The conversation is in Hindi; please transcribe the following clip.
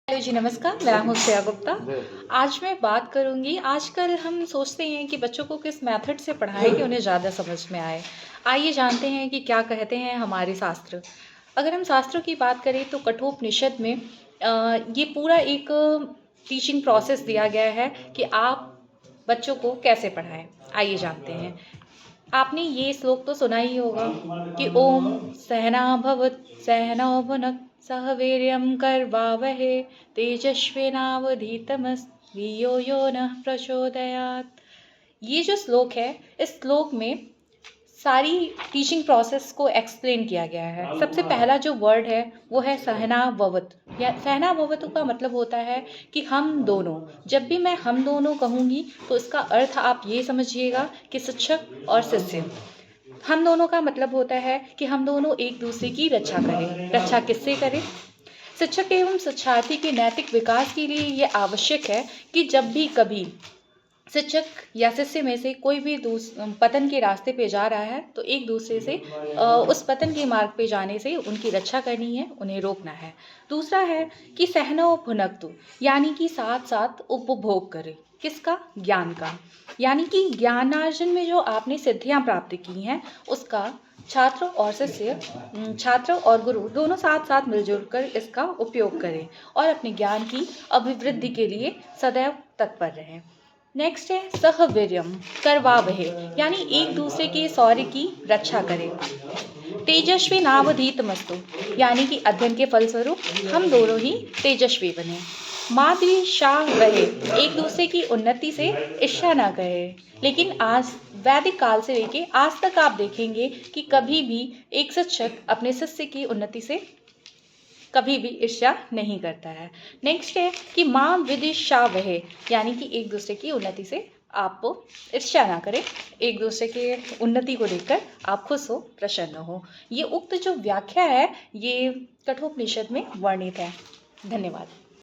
हेलो जी, नमस्कार। मेरा नाम श्रेया गुप्ता। आज मैं बात करूँगी, आजकल हम सोचते हैं कि बच्चों को किस मेथड से पढ़ाएँ कि उन्हें ज़्यादा समझ में आए। आइए जानते हैं कि क्या कहते हैं हमारे शास्त्र। अगर हम शास्त्रों की बात करें तो कठोपनिषद में ये पूरा एक टीचिंग प्रोसेस दिया गया है कि आप बच्चों को कैसे पढ़ाएँ। आइए जानते हैं। आपने ये श्लोक तो सुना ही होगा कि ओम सहना भवत सहनौ भुनक्तु सह वीर्यं करवावहै तेजस्विनावधीतमस्तु धियो यो नः प्रचोदयात्। ये जो श्लोक है, इस श्लोक में सारी टीचिंग प्रोसेस को एक्सप्लेन किया गया है। सबसे पहला जो वर्ड है वो है सहना भवत। या सहना भवत का मतलब होता है कि हम दोनों। जब भी मैं हम दोनों कहूँगी तो इसका अर्थ आप ये समझिएगा कि शिक्षक और शिष्य। हम दोनों का मतलब होता है कि हम दोनों एक दूसरे की रक्षा करें। रक्षा किससे करें? शिक्षक एवं शिक्षार्थी के नैतिक विकास के लिए ये आवश्यक है कि जब भी कभी शिक्षक या शिष्य में से कोई भी पतन के रास्ते पे जा रहा है तो एक दूसरे से उस पतन के मार्ग पे जाने से उनकी रक्षा करनी है, उन्हें रोकना है। दूसरा है कि सहनौ भुनक्तु, यानी कि साथ साथ उपभोग करें। किसका? ज्ञान का। यानी कि ज्ञानार्जन में जो आपने सिद्धियां प्राप्त की हैं उसका छात्र और शिष्य, छात्र और गुरु दोनों साथ साथ मिलजुल कर इसका उपयोग करें और अपने ज्ञान की अभिवृद्धि के लिए सदैव तत्पर रहें। नेक्स्ट है सहवीर्यम करवावहै, यानी एक दूसरे के शौर्य की रक्षा करें। तेजस्वी नावधीतमस्तु, यानी कि अध्ययन के फलस्वरूप हम दोनों ही तेजस्वी बने। माधवी शाह वहे, एक दूसरे की उन्नति से ईर्ष्या ना करें। लेकिन आज वैदिक काल से लेके आज तक आप देखेंगे कि कभी भी एक शिक्षक अपने शिष्य की उन्नति से कभी भी ईर्ष्या नहीं करता है। नेक्स्ट है कि माँ विदिशा वह, यानी कि एक दूसरे की उन्नति से आप ईर्ष्या ना करें। एक दूसरे के उन्नति को देखकर आप खुश हो, प्रसन्न हो। ये उक्त जो व्याख्या है ये कठोपनिषद में वर्णित है। धन्यवाद।